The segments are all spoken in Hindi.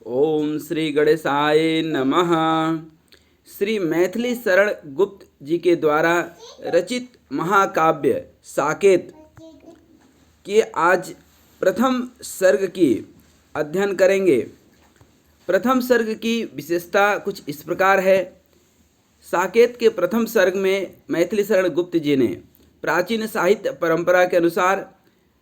ओम श्री गणेशाय नमः। श्री मैथिली शरण गुप्त जी के द्वारा रचित महाकाव्य साकेत के आज प्रथम सर्ग की अध्ययन करेंगे। प्रथम सर्ग की विशेषता कुछ इस प्रकार है। साकेत के प्रथम सर्ग में मैथिली शरण गुप्त जी ने प्राचीन साहित्य परंपरा के अनुसार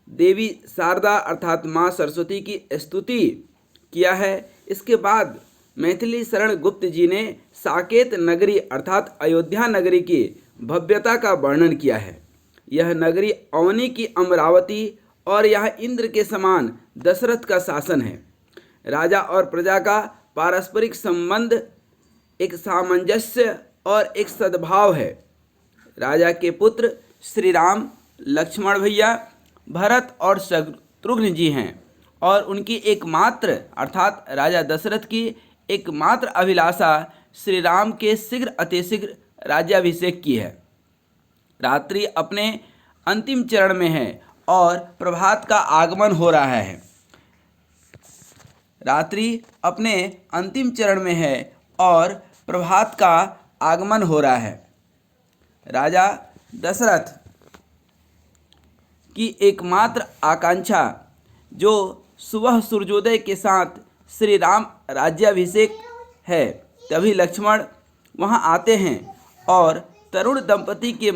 देवी शारदा अर्थात माँ सरस्वती की स्तुति किया है। इसके बाद मैथिली शरण गुप्त जी ने साकेत नगरी अर्थात अयोध्या नगरी की भव्यता का वर्णन किया है। यह नगरी अवनी की अमरावती और यहाँ इंद्र के समान दशरथ का शासन है। राजा और प्रजा का पारस्परिक संबंध एक सामंजस्य और एक सद्भाव है। राजा के पुत्र श्री राम, लक्ष्मण भैया, भरत और शत्रुघ्न जी हैं और उनकी एकमात्र अर्थात राजा दशरथ की एकमात्र अभिलाषा श्री राम के शीघ्र अतिशीघ्र राज्याभिषेक की है। रात्रि अपने अंतिम चरण में है और प्रभात का आगमन हो रहा है। रात्रि अपने अंतिम चरण में है और प्रभात का आगमन हो रहा है। राजा दशरथ की एकमात्र आकांक्षा जो सुबह सूर्योदय के साथ श्री राम राज्याभिषेक है, तभी लक्ष्मण वहां आते हैं और तरुण दंपति के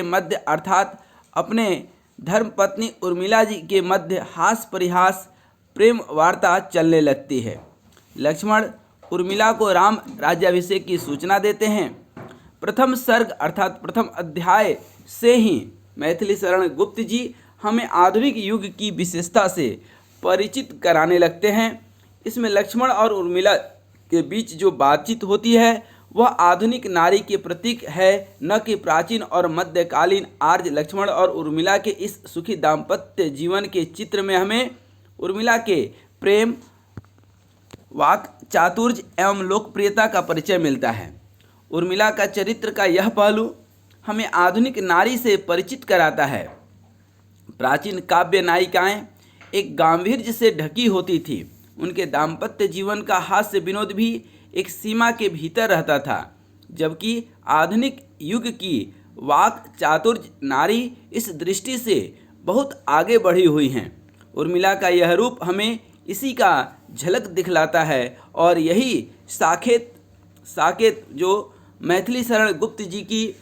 मध्य अर्थात अपने धर्मपत्नी उर्मिला जी के मध्य हास परिहास प्रेम वार्ता चलने लगती है। लक्ष्मण उर्मिला को राम राज्याभिषेक की सूचना देते हैं। प्रथम सर्ग अर्थात प्रथम अध्याय से ही मैथिली शरण गुप्त जी हमें आधुनिक युग की विशेषता से परिचित कराने लगते हैं। इसमें लक्ष्मण और उर्मिला के बीच जो बातचीत होती है वह आधुनिक नारी के प्रतीक है, न कि प्राचीन और मध्यकालीन आर्य। लक्ष्मण और उर्मिला के इस सुखी दाम्पत्य जीवन के चित्र में हमें उर्मिला के प्रेम, वाक चातुर्य एवं लोकप्रियता का परिचय मिलता है। उर्मिला का चरित्र का यह पहलू हमें आधुनिक नारी से परिचित कराता है। प्राचीन काव्य नायिकाएं एक गांभीर्य से ढकी होती थी। उनके दाम्पत्य जीवन का हास्य विनोद भी एक सीमा के भीतर रहता था, जबकि आधुनिक युग की वाक चातुर्य नारी इस दृष्टि से बहुत आगे बढ़ी हुई हैं। उर्मिला का यह रूप हमें इसी का झलक दिखलाता है और यही साकेत जो मैथिली शरण गुप्त जी की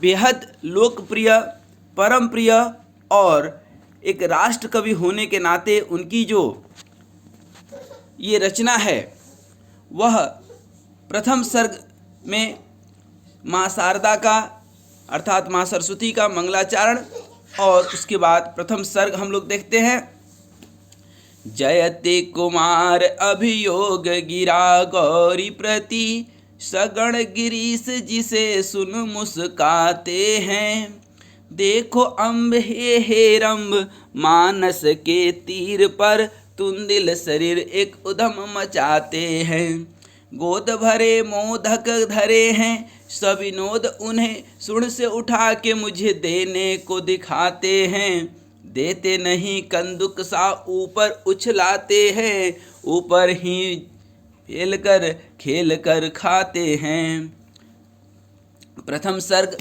बेहद लोकप्रिय, परम प्रिय और एक राष्ट्र कवि होने के नाते उनकी जो ये रचना है, वह प्रथम सर्ग में माँ शारदा का अर्थात माँ सरस्वती का मंगलाचरण और उसके बाद प्रथम सर्ग हम लोग देखते हैं। जयते कुमार अभियोग गिरा गौरी प्रति, सगण गिरीश जिसे सुन मुस्काते हैं। देखो अम्ब हे रंभ मानस के तीर पर, तुंदिल शरीर एक उधम मचाते हैं। गोद भरे मोदक धरे हैं, सविनोद उन्हें सुण से उठा के मुझे देने को दिखाते हैं। देते नहीं कंदुक सा ऊपर उछलाते हैं, ऊपर ही खेल कर खाते हैं। प्रथम सर्ग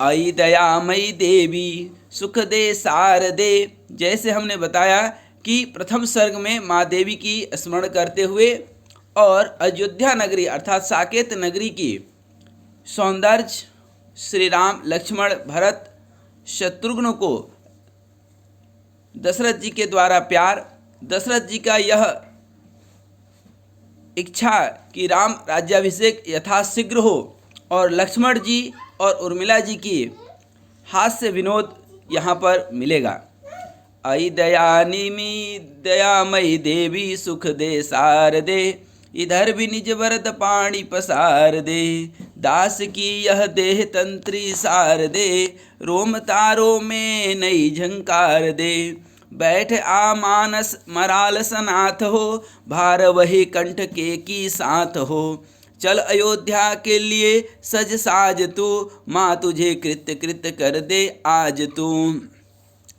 आई दयामयी देवी सुख दे शारदे। जैसे हमने बताया कि प्रथम सर्ग में माँ देवी की स्मरण करते हुए और अयोध्या नगरी अर्थात साकेत नगरी की सौंदर्य, श्री राम, लक्ष्मण, भरत, शत्रुघ्न को दशरथ जी के द्वारा प्यार, दशरथ जी का यह इच्छा कि राम राज्याभिषेक यथाशीघ्र हो और लक्ष्मण जी और उर्मिला जी की हास्य विनोद यहाँ पर मिलेगा। आई दयामयी देवी सुख दे शारदे, इधर भी निज वरद पाणी पसार दे। दास की यह देह तंत्री सार दे, रोम तारों में नई झंकार दे। बैठ आ मानस मराल सनाथ हो, भार वही कंठ के की साथ हो। चल अयोध्या के लिए सज साज तू, माँ तुझे कृत्य कर दे आज तू।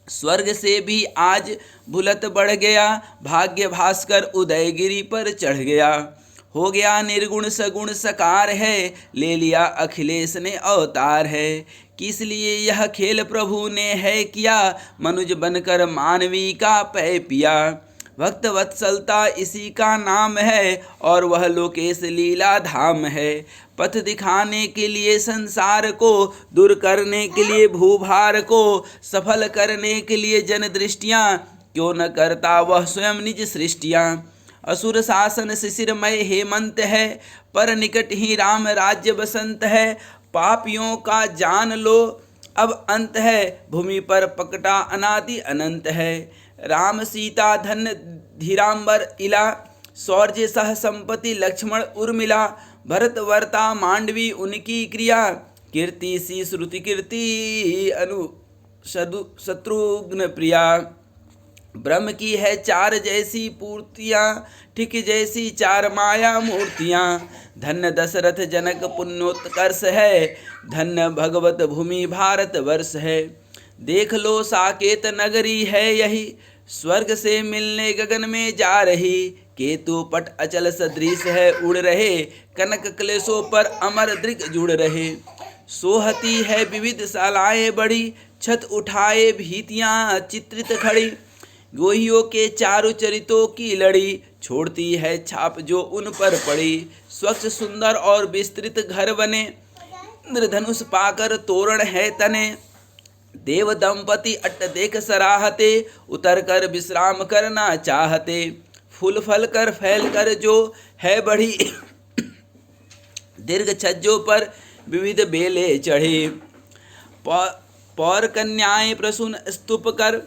स्वर्ग से भी आज भुलत बढ़ गया, भाग्य भास्कर उदयगिरी पर चढ़ गया। हो गया निर्गुण सगुण सकार है, ले लिया अखिलेश ने अवतार है। किस लिए यह खेल प्रभु ने है किया, मनुज बनकर मानवी का पै पिया। भक्त वत्सलता इसी का नाम है, और वह लोकेश लीला धाम है। पथ दिखाने के लिए संसार को, दूर करने के लिए भूभार को, सफल करने के लिए जन दृष्टियाँ, क्यों न करता वह स्वयं निज सृष्टियाँ। असुर शासन शिशिरमय हेमंत है, पर निकट ही राम राज्य बसंत है। पापियों का जान लो अब अंत है, भूमि पर पकटा अनादि अनंत है। राम सीता धन्य धीरांबर इला, शौर्य सह संपत्ति लक्ष्मण उर्मिला। भरत वर्ता मांडवी उनकी क्रिया, कीर्ति सी श्रुति कीर्ति अनु शत्रुघ्न प्रिया। ब्रह्म की है चार जैसी पूर्तियाँ, ठीक जैसी चार माया मूर्तियाँ। धन्य दशरथ जनक पुण्योत्कर्ष है, धन्य भगवत भूमि भारत वर्ष है। देख लो साकेत नगरी है यही, स्वर्ग से मिलने गगन में जा रही। केतु पट अचल सदृश है उड़ रहे, कनक क्लेशों पर अमर दृग जुड़ रहे। सोहती है विविध शालाएं बड़ी, छत उठाए भीतियाँ चित्रित खड़ी। गोहियों के चारु चरितों की लड़ी, छोड़ती है छाप जो उन पर पड़ी। स्वच्छ सुंदर और विस्तृत घर बने, इंद्रधनुष पाकर तोरण है तने। देव दंपति अट्ट देख सराहते, उतर कर विश्राम करना चाहते। फूल फल कर फैल कर जो है बढ़ी, दीर्घ छज्जों पर विविध बेले चढ़े। पौर कन्याएं प्रसून स्तूप कर,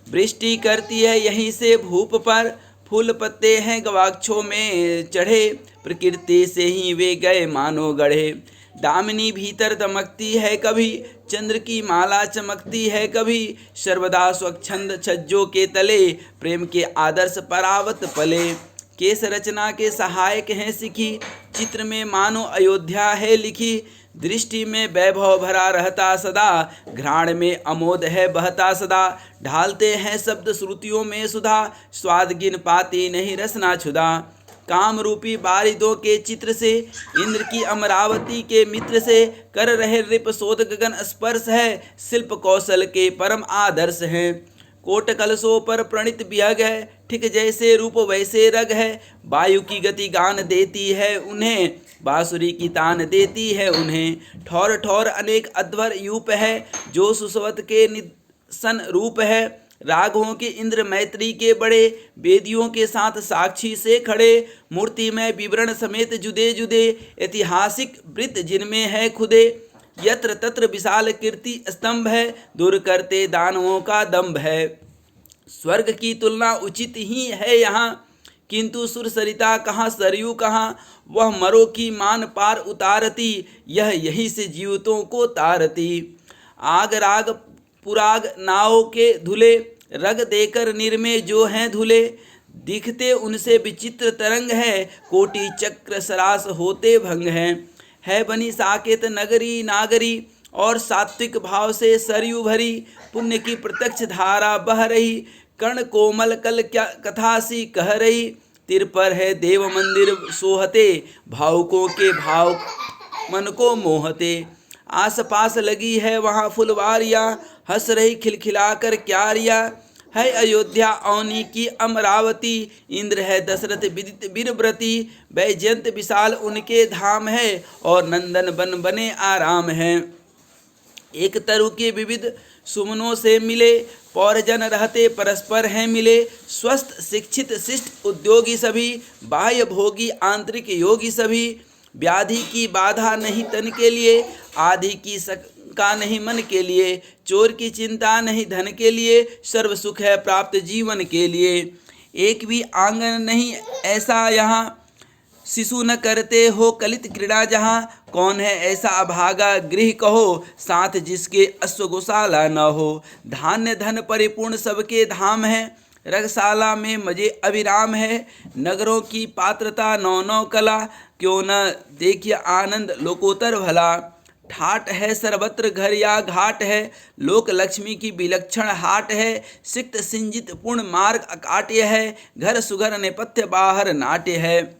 वृष्टि करती है यहीं से भूप पर। फूल पत्ते हैं गवाक्षों में चढ़े, प्रकृति से ही वे गए मानो गढ़े। दामिनी भीतर दमकती है कभी, चंद्र की माला चमकती है कभी। सर्वदा स्वच्छंद छज्जों के तले, प्रेम के आदर्श परावत पले। केस रचना के सहायक हैं सिखी, चित्र में मानो अयोध्या है लिखी। दृष्टि में वैभव भरा रहता सदा, घ्राण में अमोद है बहता सदा। ढालते हैं शब्द श्रुतियों में सुधा, स्वाद गिन पाती नहीं रसना छुदा। काम रूपी बारिदों के चित्र से, इंद्र की अमरावती के मित्र से। कर रहे रिप शोध गगन स्पर्श है, शिल्प कौशल के परम आदर्श हैं। कोट कलशों पर प्रणित विहग है, ठीक जैसे रूप वैसे रग है। वायु की गति गान देती है उन्हें, बांसुरी की तान देती है उन्हें। ठौर ठौर अनेक अध्वर यूप है, जो सुस्वत के निसन रूप है। राघवों के इंद्र मैत्री के बड़े, वेदियों के साथ साक्षी से खड़े। मूर्ति में विवरण समेत जुदे जुदे, ऐतिहासिक वृत्त जिनमें है खुदे। यत्र तत्र विशाल कीर्ति स्तंभ है, दूर करते दानवों का दंभ है। स्वर्ग की तुलना उचित ही है यहाँ, किंतु सुर सरिता कहाँ सरयू कहाँ। वह मरो की मान पार उतारती, यह यहीं से जीवितों को तारती। आग राग पुराग नाव के धुले, रग देकर निर्मे जो हैं धुले। दिखते उनसे विचित्र तरंग है, कोटि चक्र सरास होते भंग हैं। है बनी साकेत नगरी नागरी, और सात्विक भाव से सरयू भरी। पुण्य की प्रत्यक्ष धारा बह रही, कर्ण कोमल कल क्या कथा सी कह रही। तिर पर है देव मंदिर सोहते, भावुकों के भाव मन को मोहते। आस पास लगी है वहाँ फुलवारियाँ, हंस रही खिलखिलाकर क्यारियाँ। है अयोध्या औनी की अमरावती, इंद्र है दशरथ विदित वीरव्रती। वैजयंत विशाल उनके धाम है, और नंदन बन बने आराम है। एक तरु के विविध सुमनों से मिले, पौरजन रहते परस्पर हैं मिले। स्वस्थ शिक्षित शिष्ट उद्योगी सभी, बाह्य भोगी आंतरिक योगी सभी। व्याधि की बाधा नहीं तन के लिए, आधि की शंका नहीं मन के लिए। चोर की चिंता नहीं धन के लिए, सर्व सुख है प्राप्त जीवन के लिए। एक भी आंगन नहीं ऐसा यहाँ, शिशु न करते हो कलित क्रीड़ा जहाँ। कौन है ऐसा अभागा गृह कहो, साथ जिसके अश्व गौशाला न हो। धान्य धन परिपूर्ण सबके धाम है, रगशाला में मजे अविराम है। नगरों की पात्रता नौ नौ कला, क्यों न देखिए आनंद लोकोत्तर भला। ठाट है सर्वत्र घर या घाट है, लोक लक्ष्मी की विलक्षण हाट है। सिक्त सिंजित पूर्ण मार्ग अकाट्य है, घर सुघर नेपथ्य बाहर नाट्य है।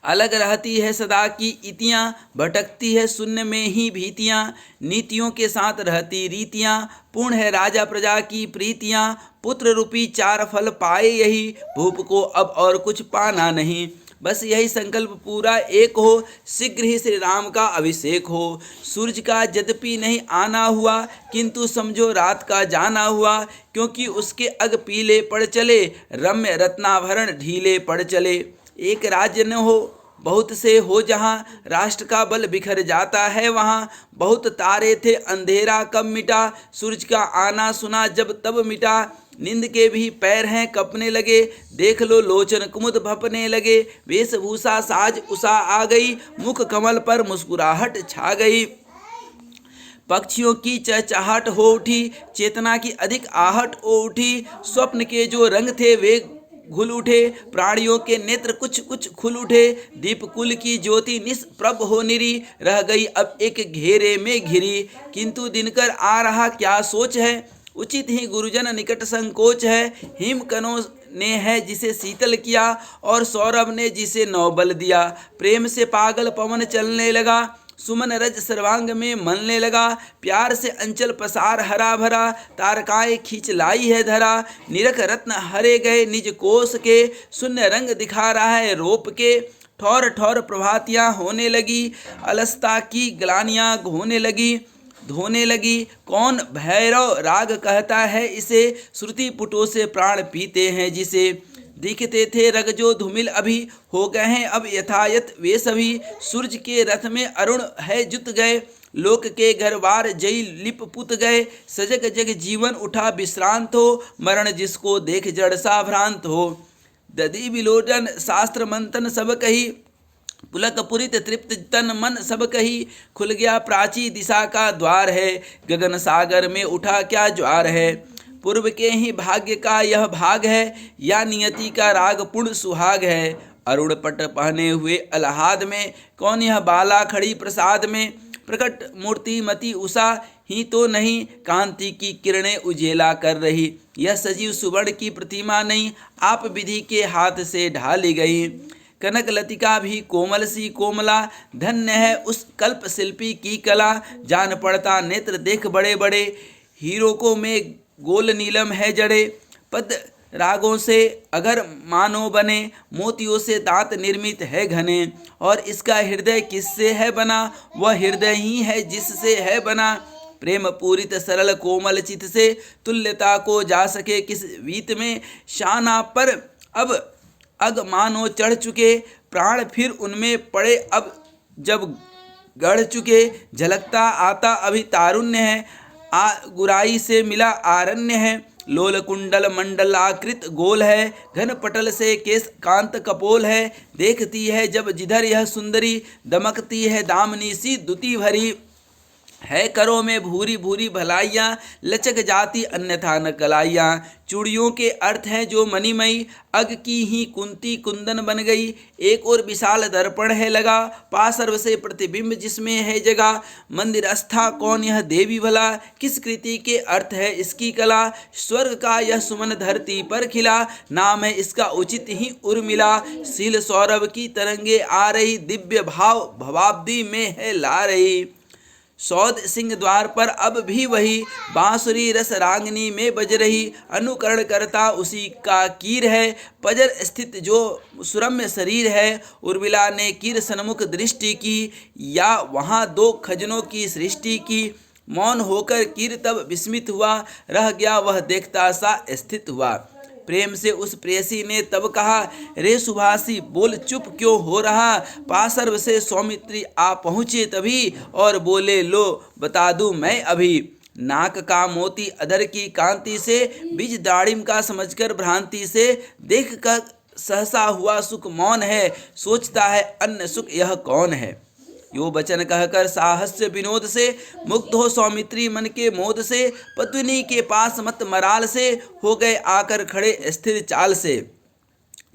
अलग रहती है सदा की इतियाँ, भटकती है शून्य में ही भीतियाँ। नीतियों के साथ रहती रीतियाँ, पूर्ण है राजा प्रजा की प्रीतियाँ। पुत्र रूपी चार फल पाए यही, भूप को अब और कुछ पाना नहीं। बस यही संकल्प पूरा एक हो, शीघ्र ही श्री राम का अभिषेक हो। सूरज का यद्यपि नहीं आना हुआ, किंतु समझो रात का जाना हुआ। क्योंकि उसके अग पीले पड़ चले, रम्य रत्नाभरण ढीले पड़ चले। एक राज्य न हो बहुत से हो जहाँ, राष्ट्र का बल बिखर जाता है वहाँ। बहुत तारे थे अंधेरा कब मिटा, सूरज का आना सुना जब तब मिटा। नींद के भी पैर हैं कपने लगे, देख लो लोचन कुमुद भपने लगे। वेशभूषा साज उषा आ गई, मुख कमल पर मुस्कुराहट छा गई। पक्षियों की चहचहाट हो उठी, चेतना की अधिक आहट हो उठी। स्वप्न के जो रंग थे वे घुल उठे, प्राणियों के नेत्र कुछ कुछ खुल उठे। दीपकुल की ज्योति निष्प्रभ हो निरी, रह गई अब एक घेरे में घिरी। किंतु दिनकर आ रहा क्या सोच है, उचित ही गुरुजन निकट संकोच है। हिमकणों ने है जिसे शीतल किया, और सौरभ ने जिसे नौबल दिया। प्रेम से पागल पवन चलने लगा, सुमन रज सर्वांग में मनने लगा। प्यार से अंचल पसार हरा भरा, तारकाएं खींच लाई है धरा। निरख रत्न हरे गए निज कोष के, शून्य रंग दिखा रहा है रोप के। ठौर ठौर प्रभातियाँ होने लगी, अलसता की ग्लानियाँ धोने लगी। कौन भैरव राग कहता है इसे, श्रुति पुटों से प्राण पीते हैं जिसे। दिखते थे रग जो धूमिल अभी, हो गए हैं अब यथायथ वे सभी। सूरज के रथ में अरुण है जुत गए, लोक के घरवार जई लिप पुत गए। सजग जग जीवन उठा विश्रांत हो, मरण जिसको देख जड़ सा भ्रांत हो। दधि विलोचन शास्त्र मंथन सब कही, पुलक पुरित तृप्त तन मन सब कही। खुल गया प्राची दिशा का द्वार है, गगन सागर में उठा क्या ज्वार है। पूर्व के ही भाग्य का यह भाग है, या नियति का राग पूर्ण सुहाग है। अरुण पट पहने हुए अलहाद में, कौन यह बाला खड़ी प्रसाद में। प्रकट मूर्ति मति उषा ही तो नहीं, कांति की किरणें उजेला कर रही। यह सजीव सुवर्ण की प्रतिमा नहीं, आप विधि के हाथ से ढाली गई। कनक लतिका भी कोमल सी कोमला, धन्य है उस कल्प शिल्पी की कला। जान पड़ता नेत्र देख बड़े बड़े, हीरो को में गोल नीलम है जड़े। पद रागों से अगर मानो बने, मोतियों से दांत निर्मित है घने। और इसका हृदय किससे है बना, वह हृदय ही है जिससे है बना। प्रेम पूरित सरल कोमल चित से, तुल्यता को जा सके किस वीत में। शाना पर अब अग मानो चढ़ चुके, प्राण फिर उनमें पड़े अब जब गढ़ चुके। झलकता आता अभी तारुण्य है, गुराई से मिला आरण्य है। लोल कुंडल मंडलाकृत गोल है, घन पटल से केस कांत कपोल है। देखती है जब जिधर यह सुंदरी, दमकती है दामनी सी दुति भरी। है करो में भूरी भूरी भलाइयाँ, लचक जाती अन्यथा न कलाइयाँ। चूड़ियों के अर्थ हैं जो मणिमयी, अग की ही कुंती कुंदन बन गई। एक और विशाल दर्पण है लगा, पार्श्व से प्रतिबिंब जिसमें है जगह। मंदिर अस्था कौन यह देवी भला, किस कृति के अर्थ है इसकी कला। स्वर्ग का यह सुमन धरती पर खिला, नाम है इसका उचित ही उर्मिला। शील सौरभ की तरंगे आ रही, दिव्य भाव भवाब्दी में है ला रही। सौद सिंह द्वार पर अब भी वही, बांसुरी रस रांगनी में बज रही। अनुकरण करता उसी का कीर है, पजर स्थित जो सुरम्य शरीर है। उर्मिला ने कीर सन्मुख दृष्टि की, या वहाँ दो खजनों की सृष्टि की। मौन होकर कीर तब विस्मित हुआ, रह गया वह देखता सा स्थित हुआ। प्रेम से उस प्रेयसी ने तब कहा, रे सुभाषी बोल चुप क्यों हो रहा। पार्श्व से सौमित्री आ पहुँचे तभी, और बोले लो बता दूं मैं अभी। नाक का मोती अधर की कांति से, बीज दाड़िम का समझकर भ्रांति से। देख कर सहसा हुआ सुख मौन है, सोचता है अन्य सुख यह कौन है। यो वचन कहकर साहस्य विनोद से, मुग्ध हो सौमित्री मन के मोद से। पत्नी के पास मत मराल से, हो गए आकर खड़े स्थिर चाल से।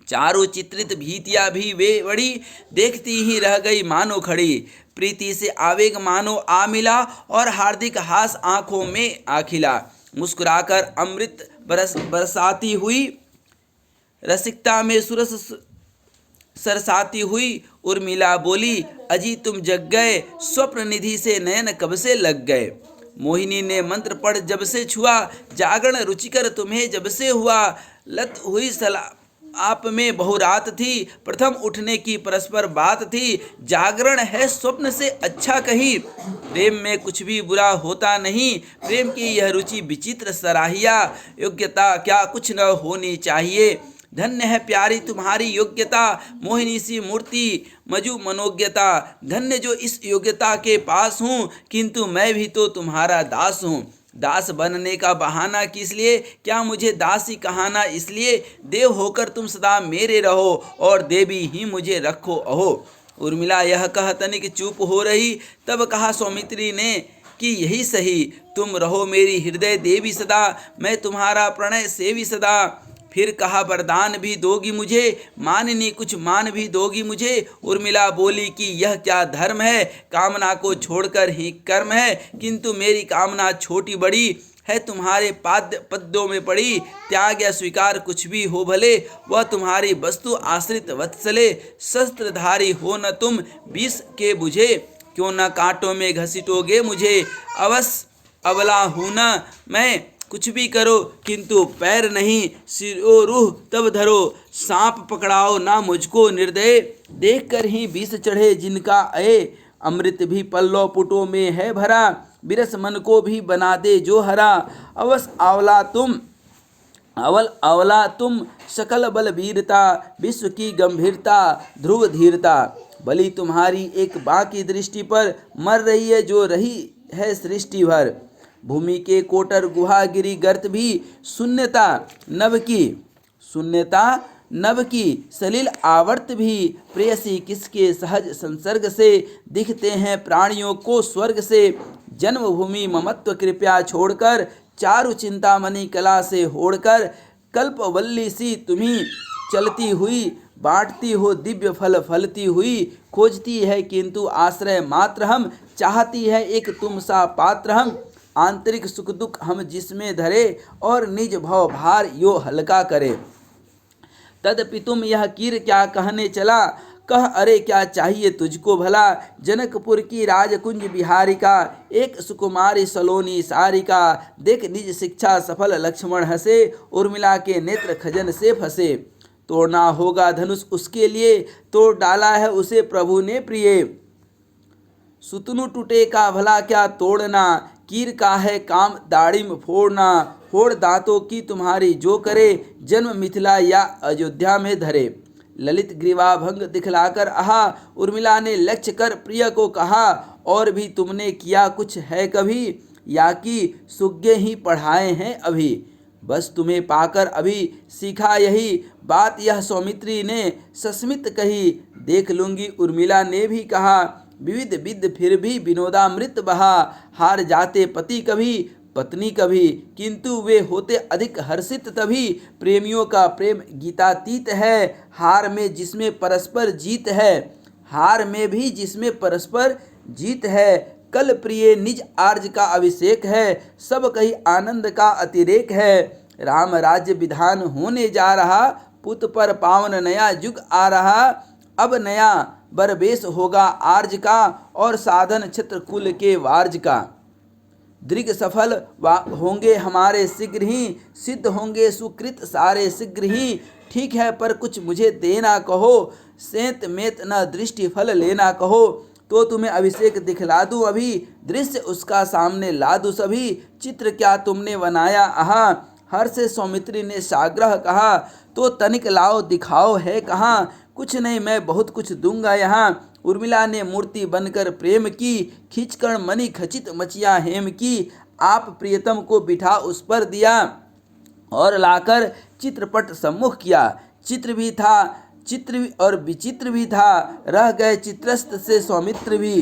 चारों चित्रित भीतियां भी वे बड़ी, देखती ही रह गई मानो खड़ी। प्रीति से आवेग मानो आ मिला, और हार्दिक हास आंखों में आ खिला। मुस्कुराकर अमृत बरसाती हुई, रसिकता में सुरस सरसाती हुई उर्मिला बोली, अजी तुम जग गए, स्वप्न निधि से नयन कब से लग गए। मोहिनी ने मंत्र पढ़ जब से छुआ, जागरण रुचिकर तुम्हें जब से हुआ। लत हुई सला आप में बहुरात थी, प्रथम उठने की परस्पर बात थी। जागरण है स्वप्न से अच्छा कहीं, प्रेम में कुछ भी बुरा होता नहीं। प्रेम की यह रुचि विचित्र सराहिया, योग्यता क्या कुछ न होनी चाहिए। धन्य है प्यारी तुम्हारी योग्यता, मोहिनी सी मूर्ति मजु मनोज्ञता। धन्य जो इस योग्यता के पास हूँ, किंतु मैं भी तो तुम्हारा दास हूँ। दास बनने का बहाना किस लिए, क्या मुझे दास ही कहाना इसलिए। देव होकर तुम सदा मेरे रहो, और देवी ही मुझे रखो अहो। उर्मिला यह कह तनिक चुप हो रही, तब कहा सौमित्री ने कि यही सही। तुम रहो मेरी हृदय देवी सदा, मैं तुम्हारा प्रणय सेवी सदा। फिर कहा वरदान भी दोगी मुझे, माननी कुछ मान भी दोगी मुझे। उर्मिला बोली कि यह क्या धर्म है, कामना को छोड़कर ही कर्म है। किंतु मेरी कामना छोटी बड़ी है, तुम्हारे पद्यों में पड़ी। त्याग या स्वीकार कुछ भी हो भले, वह तुम्हारी वस्तु आश्रित वत्सले। शस्त्रधारी हो न तुम विष के बुझे, क्यों न कांटों में घसीटोगे मुझे। अवश्य अबला हूँ न मैं, कुछ भी करो किंतु पैर नहीं। सिरो रूह तब धरो, सांप पकड़ाओ ना मुझको निर्दय। देख कर ही विष चढ़े जिनका अये, अमृत भी पल्लव पुटों में है भरा। विरस मन को भी बना दे जो हरा। अवश्य अवला तुम सकल बल वीरता, विश्व की गंभीरता ध्रुव धीरता। बलि तुम्हारी एक बाकी दृष्टि पर, मर रही है जो रही है सृष्टि भर। भूमि के कोटर गुहा गिरी गर्त भी, शून्यता नभ की सलिल आवर्त भी। प्रेयसी किसके सहज संसर्ग से, दिखते हैं प्राणियों को स्वर्ग से। जन्मभूमि ममत्व कृपया छोड़कर, चारु चिंतामणि कला से होड़कर। कल्पवल्ली सी तुम्ही चलती हुई, बांटती हो दिव्य फल फलती हुई। खोजती है किंतु आश्रय मात्र हम, चाहती है एक तुम सा पात्र हम। आंतरिक सुख दुख हम जिसमें धरे, और निज भव भार यो हल्का करे। तदपि तुम यह कीर क्या कहने चला, कह अरे क्या चाहिए तुझको भला। जनकपुर की राजकुंज बिहारिका, एक सुकुमारी सलोनी सारिका। देख निज शिक्षा सफल लक्ष्मण हंसे, उर्मिला के नेत्र खजन से फंसे। तोड़ना होगा धनुष उसके लिए, तोड़ डाला है उसे प्रभु ने प्रिय। सुतनु टूटे का भला क्या तोड़ना, कीर का है काम दाढ़िम फोड़ना। फोड़ दांतों की तुम्हारी जो करे, जन्म मिथिला या अयोध्या में धरे। ललित ग्रीवा भंग दिखलाकर आहा, उर्मिला ने लक्ष्य कर प्रिय को कहा। और भी तुमने किया कुछ है कभी, या कि सुज्ञ ही पढ़ाए हैं अभी। बस तुम्हें पाकर अभी सीखा यही, बात यह सौमित्री ने सस्मित कही। देख लूंगी उर्मिला ने भी कहा, विविध विद फिर भी विनोदामृत बहा। हार जाते पति कभी पत्नी कभी, किंतु वे होते अधिक हर्षित तभी। प्रेमियों का प्रेम गीतातीत है, हार में जिसमें परस्पर जीत है। हार में भी जिसमें परस्पर जीत है। कल प्रिय निज आर्ज का अभिषेक है, सब कहीं आनंद का अतिरेक है। राम राज्य विधान होने जा रहा, पुत पर पावन नया युग आ रहा। अब नया बरबेस होगा आर्ज का, और साधन छत्र कुल के वार्ज का। दृग सफल होंगे हमारे शीघ्र ही, सिद्ध होंगे सुकृत सारे शीघ्र ही। ठीक है पर कुछ मुझे देना कहो, सेंत मेत न दृष्टि फल लेना कहो। तो तुम्हें अभिषेक दिखला दूं अभी, दृश्य उसका सामने ला दूं सभी। चित्र क्या तुमने बनाया आहा, हर से सौमित्री ने साग्रह कहा। तो तनिक लाओ दिखाओ है कहाँ, कुछ नहीं मैं बहुत कुछ दूंगा यहाँ। उर्मिला ने मूर्ति बनकर प्रेम की, खींचकर मणि खचित मचिया हेम की। आप प्रियतम को बिठा उस पर दिया, और लाकर चित्रपट सम्मुख किया। चित्र भी था, चित्र और विचित्र भी था, रह गए चित्रस्त से सौमित्र भी।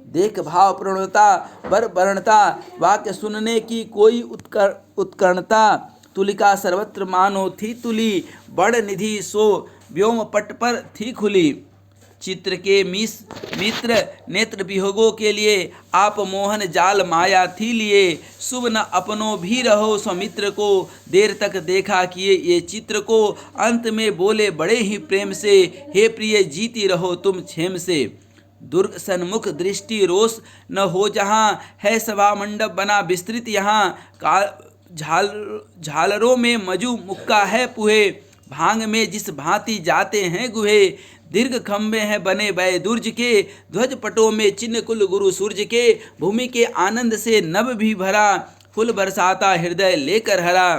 देख भाव प्रणता बर वर्णता, वाक्य सुनने की कोई उत्कर्णता। तुलिका सर्वत्र मानो थी तुली, बड़ निधि सो व्योम पट पर थी खुली। चित्र के मित्र नेत्र वियोगों के लिए आप मोहन जाल माया थी लिए। शुभ न अपनों भी रहो स्वमित्र को, देर तक देखा किए ये चित्र को। अंत में बोले बड़े ही प्रेम से, हे प्रिय जीती रहो तुम क्षेम से। दुर्ग सन्मुख दृष्टि रोष न हो जहाँ, है सभा मंडप बना विस्तृत यहाँ। झालरों में मजू मुक्का है पुहे, भांग में जिस भांति जाते हैं गुहे। दीर्घ खंबे हैं बने भय दुर्ज के, ध्वज पटों में चिन्ह कुल गुरु सूर्य के। भूमि के आनंद से नभ भी भरा, फूल बरसाता हृदय लेकर हरा।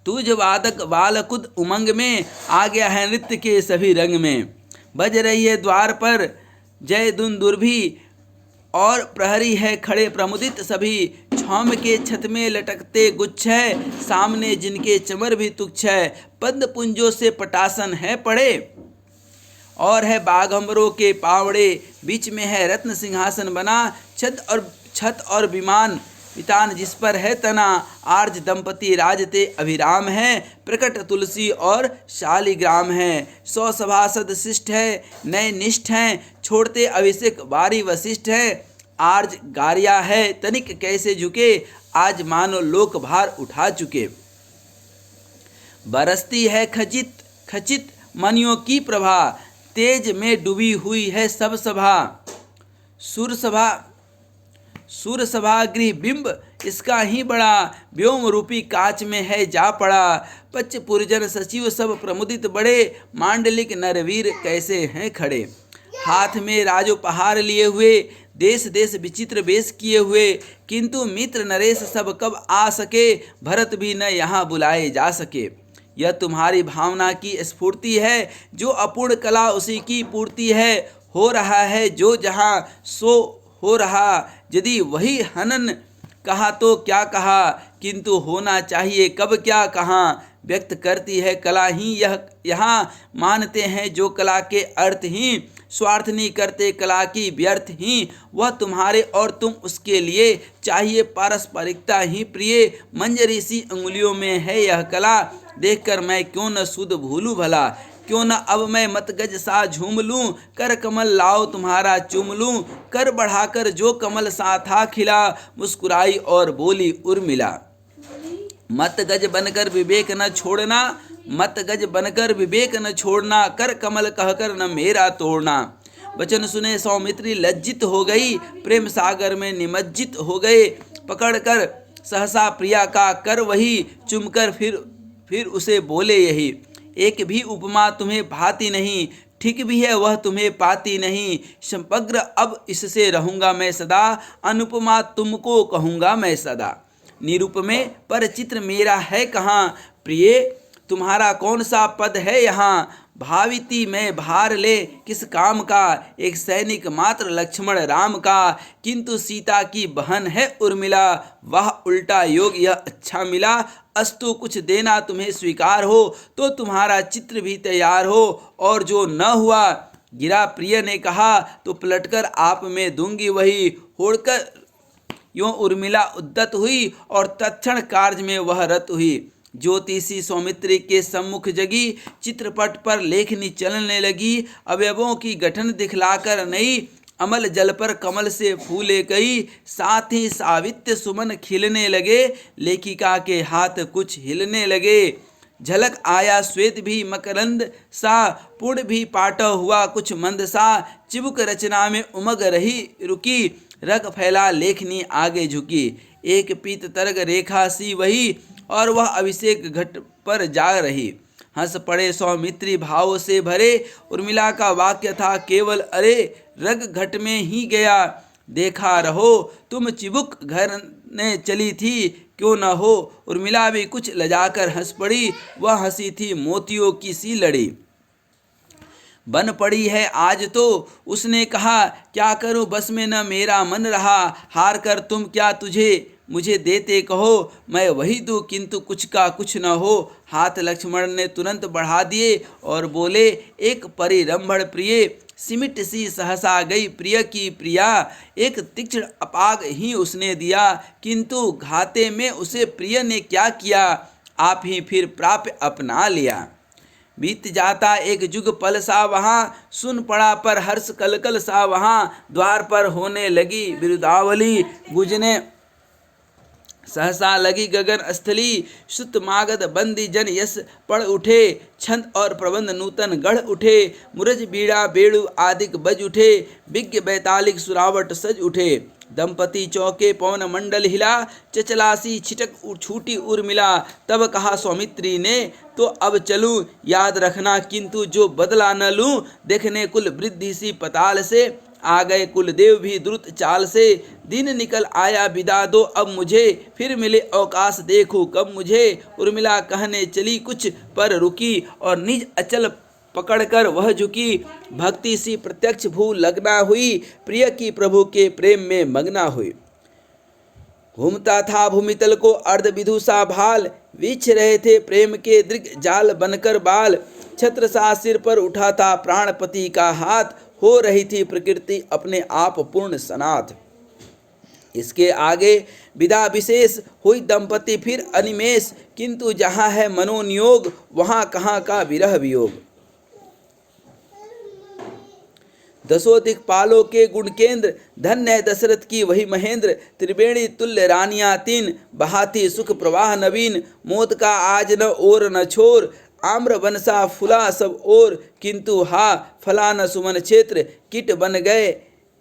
तुझ वादक बालकुद उमंग में, आ गया है नृत्य के सभी रंग में। बज रही है द्वार पर जय धुन दुर्भी, और प्रहरी है खड़े प्रमुदित सभी। छौम के छत में लटकते गुच्छ है, सामने जिनके चमर भी तुच्छ है। पद्म पुंजों से पटासन है पड़े, और है बाघंबरों के पावड़े। बीच में है रत्न सिंहासन बना, छत और वितान जिस पर है तना। आर्ज दंपति राजते अभिराम है, प्रकट तुलसी और शालिग्राम है। 100 सभासद शिष्ट है, नए निष्ठ हैं, छोड़ते अभिषेक बारी वशिष्ठ है। आर्ज गारिया है तनिक कैसे झुके, आज मानो लोक भार उठा चुके। बरसती है खचित मनियों की प्रभा, तेज में डूबी हुई है सब सभा। सुर सभा गृह बिंब इसका ही बड़ा, व्योम रूपी कांच में है जा पड़ा। पच्च पुरजन सचिव सब प्रमुदित बड़े, मांडलिक नरवीर कैसे हैं खड़े। हाथ में राजोपहार लिए हुए, देश देश विचित्र वेश किए हुए। किंतु मित्र नरेश सब कब आ सके, भरत भी न यहाँ बुलाए जा सके। यह तुम्हारी भावना की स्फूर्ति है, जो अपूर्ण कला उसी की पूर्ति है। हो रहा है जो जहाँ सो हो रहा, यदि वही हनन कहा तो क्या कहा। किंतु होना चाहिए कब क्या कहाँ, व्यक्त करती है कला ही यह यहाँ। मानते हैं जो कला के अर्थ ही, स्वार्थ नहीं करते कला की व्यर्थ ही। वह तुम्हारे और तुम उसके लिए, चाहिए पारस्परिकता ही प्रिय। मंजरी सी अंगुलियों में है यह कला, देखकर मैं क्यों न सुध भूलूं भला। क्यों न अब मैं मतगज सा झूम लूं, कर कमल लाओ तुम्हारा चूम लूं। कर बढ़ाकर जो कमल सा था खिला, मुस्कुराई और बोली उर्मिला। मत गज बनकर विवेक न छोड़ना, मत गज बनकर विवेक न छोड़ना। कर कमल कहकर न मेरा तोड़ना। वचन सुने सौमित्री लज्जित हो गई, प्रेम सागर में निमज्जित हो गए। पकड़कर सहसा प्रिया का कर वही, चुमकर फिर उसे बोले यही। एक भी उपमा तुम्हें भाती नहीं, ठीक भी है वह तुम्हें पाती नहीं। समग्र अब इससे रहूँगा मैं सदा, अनुपमा तुमको कहूँगा मैं सदा। निरूप में पर चित्र मेरा है कहाँ, प्रिय तुम्हारा कौन सा पद है यहाँ। भाविती मैं भार ले किस काम का, एक सैनिक मात्र लक्ष्मण राम का। किंतु सीता की बहन है उर्मिला, वह उल्टा योग यह अच्छा मिला। अस्तु कुछ देना तुम्हें स्वीकार हो, तो तुम्हारा चित्र भी तैयार हो। और जो न हुआ गिरा प्रिय ने कहा, तो पलटकर आप में दूंगी वही। होड़कर यों उर्मिला उद्दत हुई, और तत्क्षण कार्य में वह रत हुई। ज्योतिषी सौमित्री के सम्मुख जगी, चित्रपट पर लेखनी चलने लगी। अवयवों की गठन दिखलाकर नई, अमल जल पर कमल से फूले गई। साथ ही सावित्य सुमन खिलने लगे, लेखिका के हाथ कुछ हिलने लगे। झलक आया श्वेत भी मकरंद सा, पूर्ण भी पाटा हुआ कुछ मंद सा। चिबुक रचना में उमग रही रुकी, रग फैला लेखनी आगे झुकी। एक पीत तरग रेखा सी वही, और वह अभिषेक घट पर जा रही। हंस पड़े सौमित्री भाव से भरे, उर्मिला का वाक्य था केवल अरे। रग घट में ही गया देखा रहो, तुम चिबुक घर ने चली थी क्यों न हो। उर्मिला भी कुछ लजाकर हंस पड़ी, वह हंसी थी मोतियों की सी लड़ी। बन पड़ी है आज तो, उसने कहा क्या करूं बस में न मेरा मन रहा। हार कर तुम क्या तुझे मुझे देते कहो, मैं वही दूं किंतु कुछ का कुछ न हो। हाथ लक्ष्मण ने तुरंत बढ़ा दिए और बोले, एक परिरंभण प्रिय। सिमिट सी सहसा गई प्रिय की प्रिया, एक तीक्ष्ण अपाग ही उसने दिया। किंतु घाते में उसे प्रिय ने क्या किया, आप ही फिर प्राप्य अपना लिया। बीत जाता एक जुग पल सा वहाँ, सुन पड़ा पर हर्ष कलकल सा वहाँ। द्वार पर होने लगी बिरुदावली, गुजने सहसा लगी गगन स्थली। श्रुत मागध बंदी जन यस पढ़ उठे, छंद और प्रबंध नूतन गढ़ उठे। मुरज बीड़ा बेड़ु आदिक बज उठे, विज्ञ बैतालिक सुरावट सज उठे। दंपति चौके पवन मंडल हिला, चचलासी छिटक छूटी उर्मिला। तब कहा सौमित्री ने, तो अब चलूं याद रखना किंतु जो बदला न लूं। देखने कुल वृद्धि सी पताल से, आ गए कुलदेव भी द्रुत चाल से। दिन निकल आया विदा दो अब मुझे, फिर मिले अवकाश देखो कब मुझे। उर्मिला कहने चली कुछ पर रुकी, और निज अचल पकड़कर वह झुकी। भक्ति सी प्रत्यक्ष भू लगना हुई, प्रिय की प्रभु के प्रेम में मगना हुई। घूमता था भूमितल को अर्ध विदुषा भाल, बिछ रहे थे प्रेम के दृग जाल बनकर बाल। छत्र सा सिर पर उठा था प्राणपति का हाथ, हो रही थी प्रकृति अपने आप पूर्ण सनाथ। इसके आगे विदा विशेष हुई दंपति फिर अनिमेष, किंतु जहाँ है मनोनियोग वहाँ कहाँ का विरह वियोग। दसों दिक्पालों के गुण केंद्र, धन्य है दशरथ की वही महेंद्र। त्रिवेणी तुल्य रानियां तीन, बहाती सुख प्रवाह नवीन। मोद का आज न ओर न छोर, आम्र बनसा फुला सब ओर। किंतु हा फला न सुमन क्षेत्र, कीट बन गए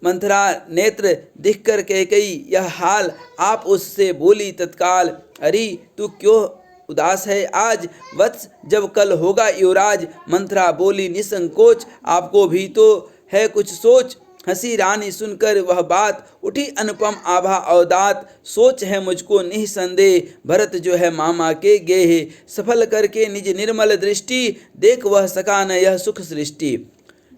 मंथरा नेत्र। दिखकर कैकेयी यह हाल, आप उससे बोली तत्काल। अरे तू क्यों उदास है आज, वत्स जब कल होगा युवराज। मंथरा बोली निसंकोच, आपको भी तो है कुछ सोच। हंसी रानी सुनकर वह बात, उठी अनुपम आभा अवदात। सोच है मुझको निसंदेह, भरत जो है मामा के गेहे। सफल करके निज निर्मल दृष्टि, देख वह सका न यह सुख सृष्टि।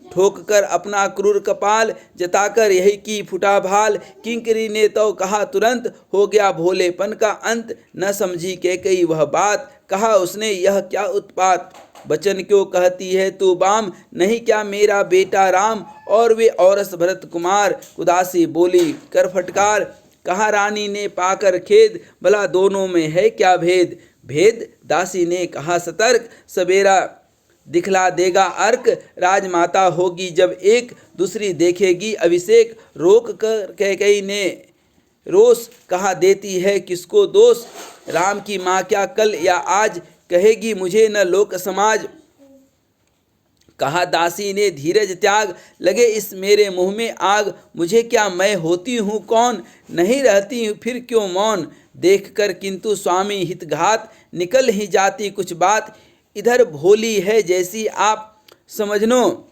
ठोक कर अपना क्रूर कपाल, जताकर यही की फुटा भाल। किंकरी ने तो कहा तुरंत, हो गया भोलेपन का अंत। न समझी कैकेयी वह बात, कहा उसने यह क्या उत्पात। बचन क्यों कहती है तू बाम, नहीं क्या मेरा बेटा राम। और वे औरस भरत कुमार, उदासी बोली कर फटकार। कहा रानी ने पाकर खेद, भला दोनों में है क्या भेद। भेद दासी ने कहा सतर्क, सवेरा दिखला देगा अर्क। राजमाता होगी जब एक, दूसरी देखेगी अभिषेक। रोक कर कैकेयी ने रोष, कहा देती है किसको दोष। राम की माँ क्या कल या आज, कहेगी मुझे न लोक समाज। कहा दासी ने धीरज त्याग, लगे इस मेरे मुंह में आग। मुझे क्या मैं होती हूँ कौन, नहीं रहती फिर क्यों मौन। देखकर किंतु स्वामी हितघात, निकल ही जाती कुछ बात। इधर भोली है जैसी आप समझनो,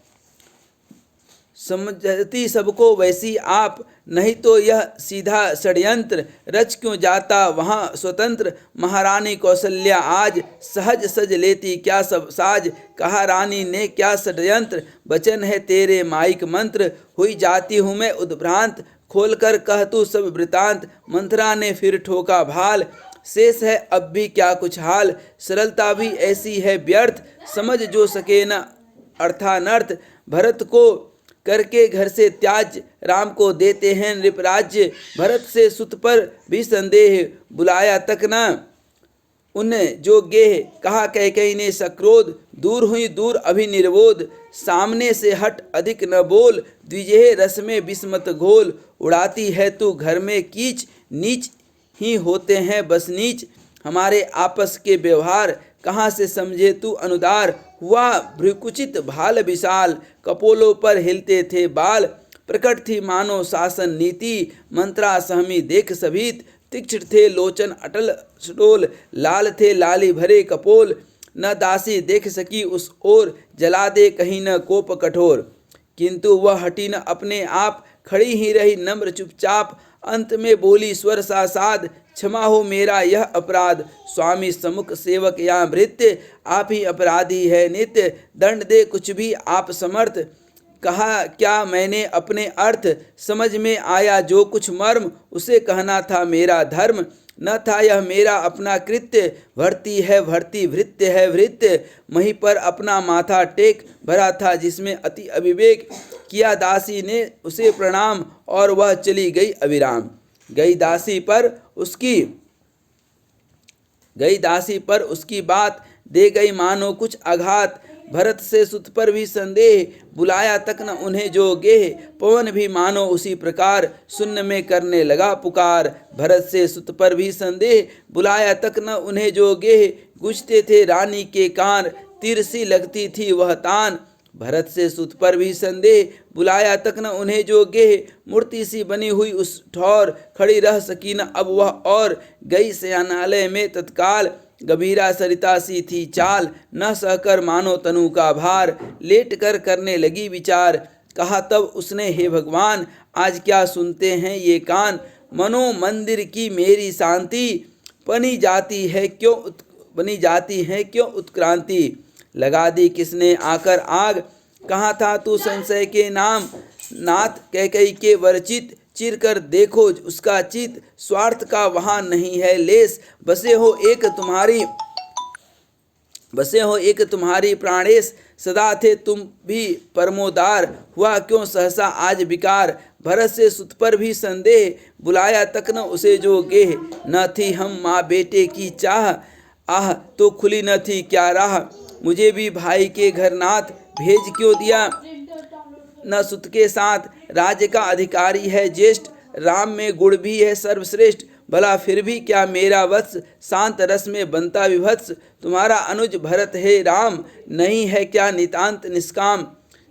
समझती सबको वैसी आप। नहीं तो यह सीधा षड्यंत्र, रच क्यों जाता वहाँ स्वतंत्र। महारानी कौशल्या आज, सहज सज लेती क्या सब साज। कहा रानी ने क्या षड्यंत्र, वचन है तेरे माइक मंत्र। हुई जाती हूँ मैं उद्भ्रांत, खोल कर कह तू सब वृतांत। मंथरा ने फिर ठोका भाल, शेष है अब भी क्या कुछ हाल। सरलता भी ऐसी है व्यर्थ, समझ जो सके न अर्थानर्थ। भरत को करके घर से त्याज, राम को देते हैं नृपराज्य। भरत से सुत पर भी संदेह, बुलाया तक न उन जो गेह। कहा कैकेयी ने सक्रोध, दूर हुई दूर अभी निर्बोध। सामने से हट अधिक न बोल, द्विजेह रस में बिस्मत घोल। उड़ाती है तू घर में कीच, नीच ही होते हैं बस नीच। हमारे आपस के व्यवहार, कहाँ से समझे तू अनुदार। हुआ भ्रुकुचित भाल विशाल, कपोलों पर हिलते थे बाल। प्रकट थी मानो शासन नीति, मंत्रा सहमी देख सभीत। तीक्ष्ण थे लोचन अटल सुडोल, लाल थे लाली भरे कपोल। न दासी देख सकी उस ओर, जला दे कहीं न कोप कठोर। किंतु वह हटी न अपने आप, खड़ी ही रही नम्र चुपचाप। अंत में बोली स्वर सा साध, क्षमा हो मेरा यह अपराध। स्वामी सम्मुख सेवक या भृत्य, आप ही अपराधी है नित्य। दंड दे कुछ भी आप समर्थ, कहा क्या मैंने अपने अर्थ। समझ में आया जो कुछ मर्म, उसे कहना था मेरा धर्म। न था यह मेरा अपना कृत्य, भर्ती है भर्ती भृत्य है भृत्य। मही पर अपना माथा टेक, भरा था जिसमें अति अविवेक। किया दासी ने उसे प्रणाम, और वह चली गई अविराम। गई दासी पर उसकी बात, दे गई मानो कुछ आघात। भरत से सुत पर भी संदेह, बुलाया तक न उन्हें जो गेह। पवन भी मानो उसी प्रकार, शून्य में करने लगा पुकार। भरत से सुत पर भी संदेह, बुलाया तक न उन्हें जो गेह। गूंजते थे रानी के कान, तीर सी लगती थी वह तान। भरत से सुत पर भी संदेह, बुलाया तक न उन्हें जो गेह। मूर्ति सी बनी हुई उस ठौर, खड़ी रह सकी न अब वह और। गई शयनालय में तत्काल, गंभीरा सरिता सी थी चाल। न सहकर मानो तनु का भार, लेट कर करने लगी विचार। कहा तब उसने, हे भगवान आज क्या सुनते हैं ये कान। मनो मंदिर की मेरी शांति, बनी जाती है क्यों उत्क्रांति। लगा दी किसने आकर आग, कहाँ था तू संशय के नाम। नाथ कैकेयी के वरचित, चिर कर देखो उसका चित। स्वार्थ का वहाँ नहीं है लेस, बसे हो एक तुम्हारी प्राणेश। सदा थे तुम भी परमोदार, हुआ क्यों सहसा आज विकार। भरत से सुत पर भी संदेह, बुलाया तक न उसे जो गेह। न थी हम माँ बेटे की चाह, आह तो खुली न थी क्या राह। मुझे भी भाई के घर नाथ, भेज क्यों दिया न सुत के साथ। राज्य का अधिकारी है ज्येष्ठ, राम में गुण भी है सर्वश्रेष्ठ। भला फिर भी क्या मेरा वत्स, शांत रस में बनता विभत्स। तुम्हारा अनुज भरत है राम, नहीं है क्या नितांत निष्काम।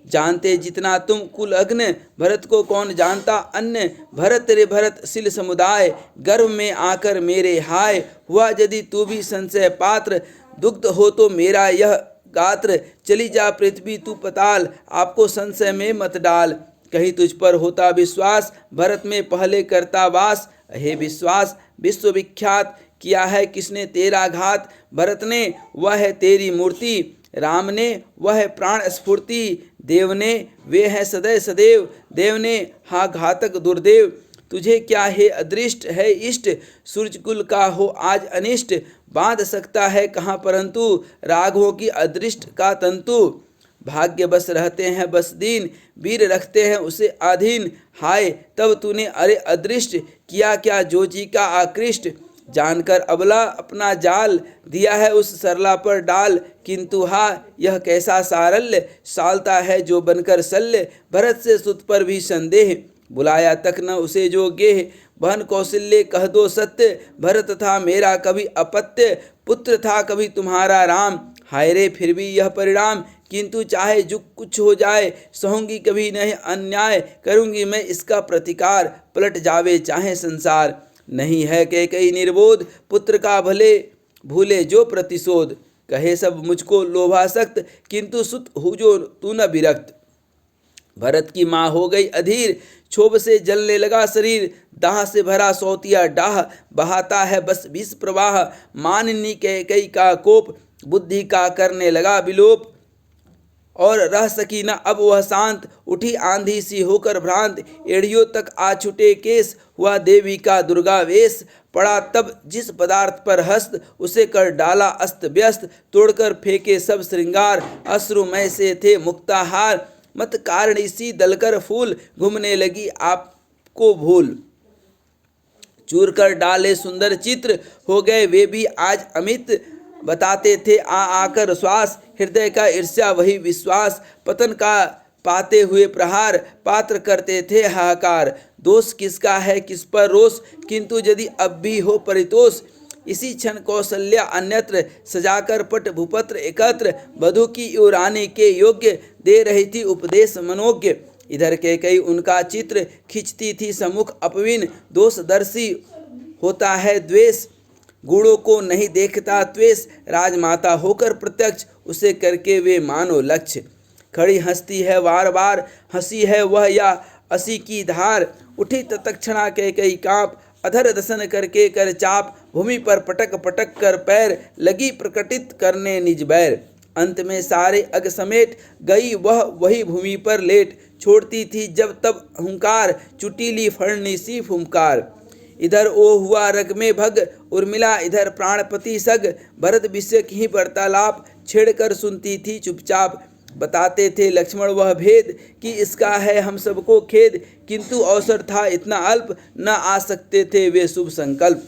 जानते जितना तुम कुल अग्न, भरत को कौन जानता अन्य। भरत रे भरत सिल समुदाय, गर्भ में आकर मेरे हाय। हुआ यदि तू भी संशय पात्र, दुग्ध हो तो मेरा यह गात्र। चली जा पृथ्वी तू पताल, आपको संशय में मत डाल। कहीं तुझ पर होता विश्वास, भरत में पहले करता वास। हे विश्वास विश्वविख्यात, किया है किसने तेरा घात। भरत ने वह है तेरी मूर्ति, राम ने वह है प्राण स्फूर्ति। देव ने वे हैं सदैव सदैव, देव ने हा घातक दुर्देव। तुझे क्या है अदृष्ट है इष्ट, सूर्यकुल का हो आज अनिष्ट। बांध सकता है कहाँ परंतु, राघवों की अदृष्ट का तंतु। भाग्य बस रहते हैं बस दीन, वीर रखते हैं उसे अधीन। हाय तब तूने अरे अदृष्ट, किया क्या जोजी का आकृष्ट। जानकर अबला अपना जाल, दिया है उस सरला पर डाल। किंतु हा यह कैसा सारल्य, सालता है जो बनकर शल्य। भरत से सुत पर भी संदेह, बुलाया तक न उसे जो गेह। बहन कौशल्य कह दो सत्य, भरत था मेरा कभी अपत्य। पुत्र था कभी तुम्हारा राम, हाय रे फिर भी यह परिणाम। किंतु चाहे जो कुछ हो जाए, सहूंगी कभी नहीं अन्याय। करूंगी मैं इसका प्रतिकार, पलट जावे चाहे संसार। नहीं है कैकेयी निर्बोध, पुत्र का भले भूले जो प्रतिशोध। कहे सब मुझको लोभासक्त, किंतु सुत हो जो तू न विरक्त। भरत की माँ हो गई अधीर, क्षोभ से जलने लगा शरीर। दाह से भरा सौतिया डाह, बहाता है बस विष प्रवाह। माननी कैकेयी का कोप, बुद्धि का करने लगा विलोप। और रह सकी न अब वह शांत, उठी आंधी सी होकर भ्रांत। एड़ियों तक आ छुटे केस, हुआ देवी का दुर्गा वेश। पड़ा तब जिस पदार्थ पर हस्त, उसे कर डाला अस्त व्यस्त। तोड़कर फेंके सब श्रृंगार, अश्रुमय से थे मुक्ताहार। मत कारणी सी दलकर फूल, घूमने लगी आपको भूल। चूर कर डाले सुंदर चित्र, हो गए वे भी आज अमित। बताते थे आकर श्वास, हृदय का ईर्ष्या वही विश्वास। पतन का पाते हुए प्रहार, पात्र करते थे हाहाकार। दोष किसका है किस पर रोष, किंतु यदि अब भी हो परितोष। इसी क्षण कौशल्या अन्यत्र, सजाकर पट भूपत्र एकत्र। वधु की युवरानी के योग्य, दे रही थी उपदेश मनोज्ञ। इधर कैकेयी उनका चित्र, खिंचती थी सम्मुख अपविन। दोषदर्शी होता है द्वेष, गुणों को नहीं देखता त्वेष। राजमाता होकर प्रत्यक्ष, उसे करके वे मानो लक्ष्य। खड़ी हंसती है बार बार, हंसी है वह या असी की धार। उठी तत्क्षणा कैकेयी कांप, अधर दसन करके कर चाप। भूमि पर पटक पटक कर पैर, लगी प्रकटित करने निज बैर। अंत में सारे अग समेट, गई वह वही भूमि पर लेट। छोड़ती थी जब तब हुंकार, चुटीली फड़नी सी फुमकार। इधर ओ हुआ रग में भग, उर्मिला इधर प्राणपति सग। भरत विषय की वार्तालाप, छेड़कर सुनती थी चुपचाप। बताते थे लक्ष्मण वह भेद, कि इसका है हम सबको खेद। किंतु अवसर था इतना अल्प, न आ सकते थे वे शुभ संकल्प।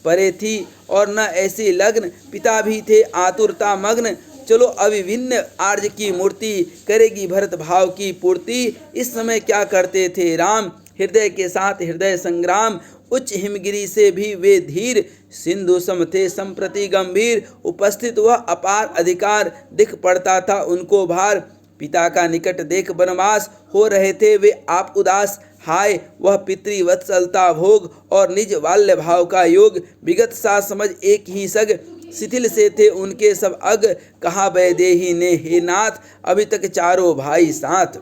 परे थी और न ऐसी लग्न, पिता भी थे आतुरता मग्न। चलो अभिभिन्न आर्य की मूर्ति करेगी भरत भाव की पूर्ति। इस समय क्या करते थे राम, हृदय के साथ हृदय संग्राम। उच्च हिमगिरी से भी वे धीर, सिंधु सम थे संप्रति गंभीर। उपस्थित वह अपार अधिकार, दिख पड़ता था उनको भार। पिता का निकट देख वनवास, हो रहे थे वे आप उदास। हाय वह पितृवत्सलता भोग, और निज बाल्य भाव का योग। विगत सा समझ एक ही सग, शिथिल से थे उनके सब अग। कहा वैदेही ने हे नाथ, अभी तक चारों भाई साथ।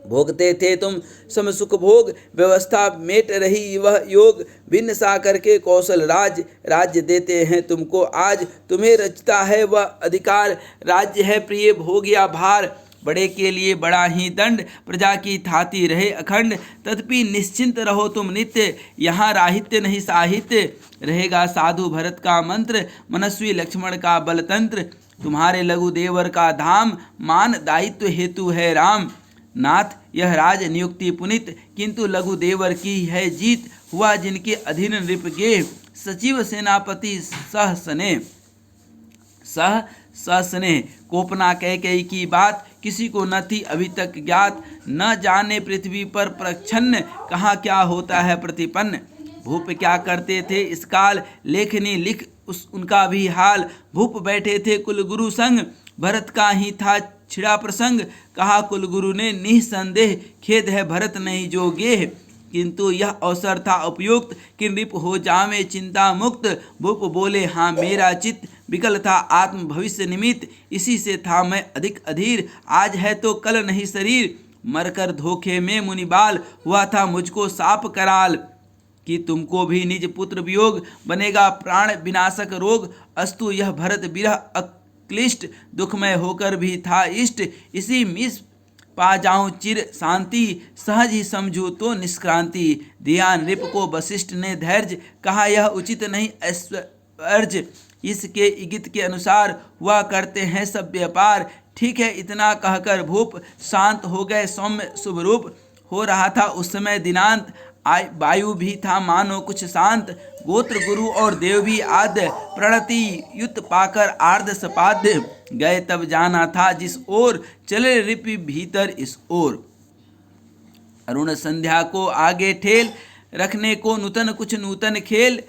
भोगते थे तुम सम सुख भोग, व्यवस्था मेट रही वह योग। भिन्न सा करके कौशल राज्य देते हैं तुमको आज। तुम्हें रचता है वह अधिकार, राज्य है प्रिय भोग या भार। बड़े के लिए बड़ा ही दंड, प्रजा की थाती रहे अखंड। तथापि निश्चिंत रहो तुम नित्य, यहाँ राहित्य नहीं साहित्य। रहेगा साधु भरत का मंत्र, मनस्वी लक्ष्मण का बलतंत्र। तुम्हारे लघु देवर का धाम, मान दायित्व हेतु है राम। नाथ यह राज नियुक्ति पुनित, किंतु लघु देवर की है जीत। हुआ जिनके अधीन नृप गे, सचिव सेनापति सह स्नेह। कोपना कैकेयी की बात, किसी को न थी अभी तक ज्ञात। न जाने पृथ्वी पर प्रच्छन्न, कहाँ क्या होता है प्रतिपन्न। भूप क्या करते थे इस काल, लेखनी लिख उनका भी हाल। भूप बैठे थे कुलगुरु संग, भरत का ही था छिड़ा प्रसंग। कहा कुलगुरु ने निसंदेह, खेद है भरत नहीं जो गेह। किंतु यह अवसर था उपयुक्त, कि नृप हो जावे चिंता मुक्त। भूप बोले हाँ मेरा चित्त, विकल था आत्म भविष्य निमित्त। इसी से था मैं अधिक अधीर, आज है तो कल नहीं शरीर। मरकर धोखे में मुनिबाल, हुआ था मुझको साप कराल। कि तुमको भी निज पुत्र वियोग, बनेगा प्राण विनाशक रोग। अस्तु यह भरत विरह अक्लिष्ट, दुखमय होकर भी था इष्ट। इसी मिस पा जाऊं चिर शांति, सहज ही समझू तो निष्क्रांति। दिया नृप को वशिष्ठ ने धैर्य, कहा यह उचित नहीं ऐश्वर्य। इसके इगित के अनुसार हुआ करते हैं सब व्यापार। ठीक है इतना कहकर भूप, शांत हो गए सौम्य शुभ रूप। हो रहा था उस समय दिनांत, वायु भी था मानो कुछ शांत। गोत्र गुरु और देव भी आद्य, प्रणति युत पाकर आर्द सपाद्य। गए तब जाना था जिस ओर, चले रिपि भीतर इस ओर। अरुण संध्या को आगे ठेल, रखने को नूतन कुछ नूतन खेल।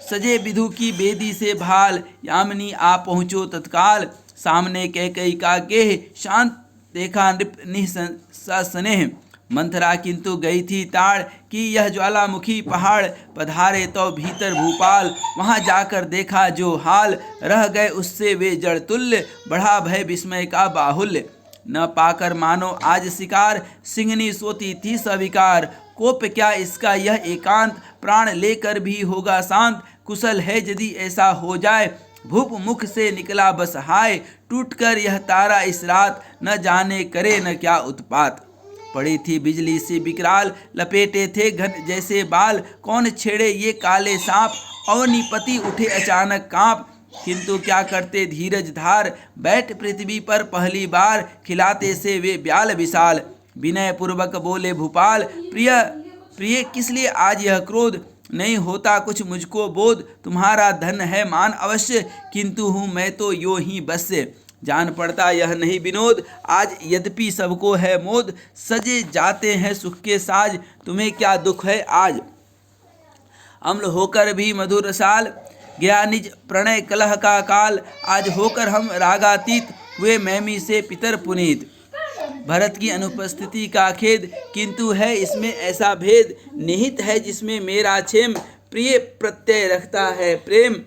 सजे विधु की बेदी से भाल, यामिनी आ पहुँचो तत्काल। सामने कैकेयी का गेह, शांत देखा नृप निःसनेह। मंथरा किंतु गई थी ताड़, कि यह ज्वालामुखी पहाड़। पधारे तो भीतर भूपाल, वहाँ जाकर देखा जो हाल। रह गए उससे वे जड़ तुल्य, बढ़ा भय विस्मय का बाहुल्य। न पाकर मानो आज शिकार, सिंहनी सोती थी सविकार। कोप क्या इसका यह एकांत, प्राण लेकर भी होगा शांत। कुशल है यदि ऐसा हो जाए, भूप मुख से निकला बस हाय। टूटकर यह तारा इस रात, न जाने करे न क्या उत्पात। पड़ी थी बिजली सी विकराल, लपेटे थे घन जैसे बाल। कौन छेड़े ये काले सांप, अवनीपति उठे अचानक कांप। किंतु क्या करते धीरज धार, बैठ पृथ्वी पर पहली बार। खिलाते से वे ब्याल विशाल, विनय पूर्वक बोले भूपाल। प्रिय किस लिए आज यह क्रोध, नहीं होता कुछ मुझको बोध। तुम्हारा धन है मान अवश्य, किंतु हूँ मैं तो यो ही बस्य। जान पड़ता यह नहीं विनोद, आज यद्यपि सबको है मोद। सजे जाते हैं सुख के साज, तुम्हें क्या दुख है आज। अम्ल होकर भी मधुर रसाल, गया निज प्रणय कलह का काल। आज होकर हम रागातीत, हुए मैमी से पितर पुनीत। भरत की अनुपस्थिति का खेद, किंतु है इसमें ऐसा भेद। निहित है जिसमें मेरा क्षेम, प्रिय प्रत्यय रखता है प्रेम।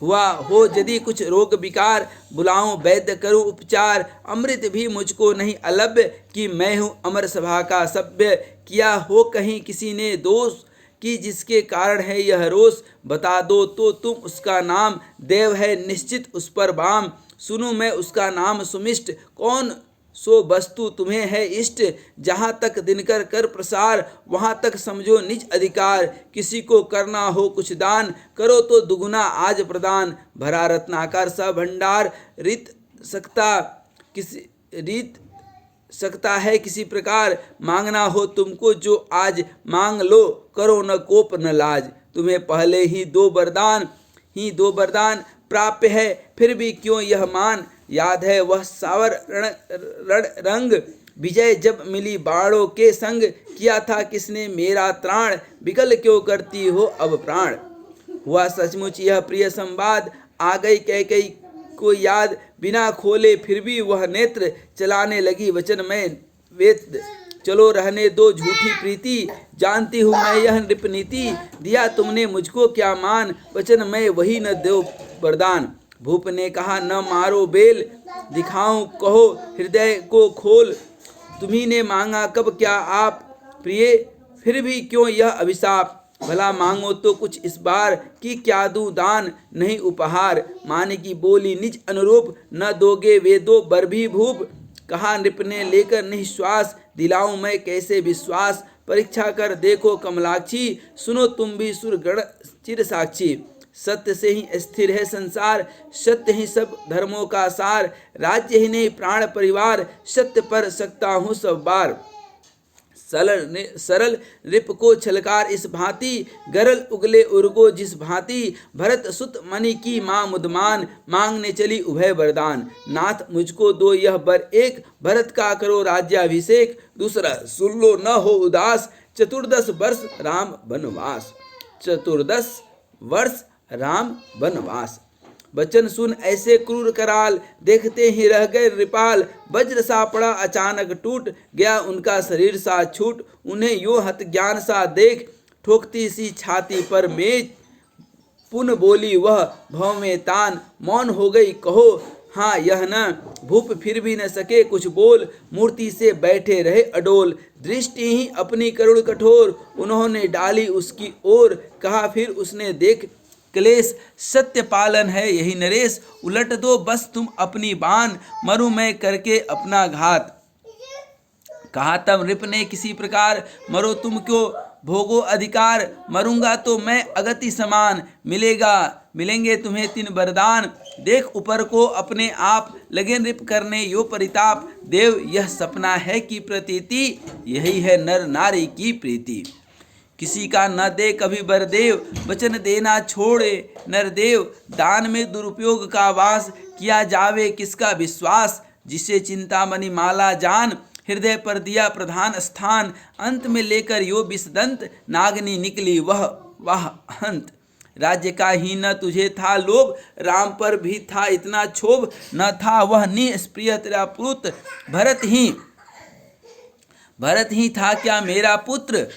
हुआ हो यदि कुछ रोग विकार, बुलाऊं वैद्य करूं उपचार। अमृत भी मुझको नहीं अलभ्य, कि मैं हूँ अमर सभा का सभ्य। किया हो कहीं किसी ने दोष, कि जिसके कारण है यह रोष। बता दो तो तुम उसका नाम, देव है निश्चित उस पर बाम। सुनूं मैं उसका नाम सुमिष्ट, कौन सो वस्तु तुम्हें है इष्ट। जहाँ तक दिनकर कर प्रसार, वहाँ तक समझो निज अधिकार। किसी को करना हो कुछ दान, करो तो दुगुना आज प्रदान। भरा रत्नाकर सा भंडार, रीत सकता है किसी प्रकार। मांगना हो तुमको जो आज मांग लो, करो न कोप न लाज। तुम्हें पहले ही दो वरदान प्राप्य है, फिर भी क्यों यह मान। याद है वह सावर रण रंग, विजय जब मिली बाणों के संग, किया था किसने मेरा त्राण, विकल क्यों करती हो अब प्राण। हुआ सचमुच यह प्रिय संवाद, आ गई कैकेयी को याद, बिना खोले फिर भी वह नेत्र, चलाने लगी वचन में वेद। चलो रहने दो झूठी प्रीति, जानती हूँ मैं यह नृपनीति, दिया तुमने मुझको क्या मान, वचन में वही न दो वरदान। भूप ने कहा न मारो बेल, दिखाऊं कहो हृदय को खोल, तुम्ही ने मांगा कब क्या आप प्रिय, फिर भी क्यों यह अभिशाप। भला मांगो तो कुछ इस बार, कि क्या दूं दान नहीं उपहार। मान की बोली निज अनुरूप, न दोगे वे दो बर भी भूप। कहा नृप ने लेकर निश्वास, दिलाऊं मैं कैसे विश्वास। परीक्षा कर देखो कमलाक्षी, सुनो तुम भी सुरगण चिर साक्षी। सत्य से ही स्थिर है संसार, सत्य ही सब धर्मों का सार। राज्य ही नहीं प्राण परिवार, सत्य पर सकता हूँ सब बार। सरल रिप को छलकार इस भांति, गरल उगले उर्गो जिस भांति। भरत सुत मणि की माँ मुदमान, मांगने चली उभय वरदान। नाथ मुझको दो यह बर एक, भरत का करो राज्याभिषेक। दूसरा सुन लो न हो उदास, 14 वर्ष राम वनवास। 14 वर्ष राम वनवास। वचन सुन ऐसे क्रूर कराल, देखते ही रह गए रिपाल। वज्र सा पड़ा अचानक टूट, गया उनका शरीर सा छूट। उन्हें यो हत ज्ञान सा देख, ठोकती सी छाती पर मेज। पुन बोली वह भव में तान, मौन हो गई कहो हाँ यह न। भूप फिर भी न सके कुछ बोल, मूर्ति से बैठे रहे अडोल। दृष्टि ही अपनी करुण कठोर, उन्होंने डाली उसकी ओर। कहा फिर उसने देख क्लेश, सत्य पालन है यही नरेश। उलट दो बस तुम अपनी बान, मरूं मैं करके अपना घात। कहा तब रिप ने किसी प्रकार, मरो तुम क्यों भोगो अधिकार। मरूंगा तो मैं अगति समान, मिलेंगे तुम्हें 3 वरदान। देख ऊपर को अपने आप, लगे नृप करने यो परिताप। देव यह सपना है कि प्रतीति, यही है नर नारी की प्रीति। किसी का न दे कभी बरदेव, वचन देना छोड़े नरदेव। दान में दुरुपयोग का वास, किया जावे किसका विश्वास। जिसे चिंतामणि माला जान, हृदय पर दिया प्रधान स्थान। अंत में लेकर यो विषदंत, नागनी निकली वह अंत। राज्य का ही न तुझे था लोभ, राम पर भी था इतना क्षोभ। न था वह निष्प्रिय तेरा पुत्र, भरत ही था क्या मेरा पुत्र।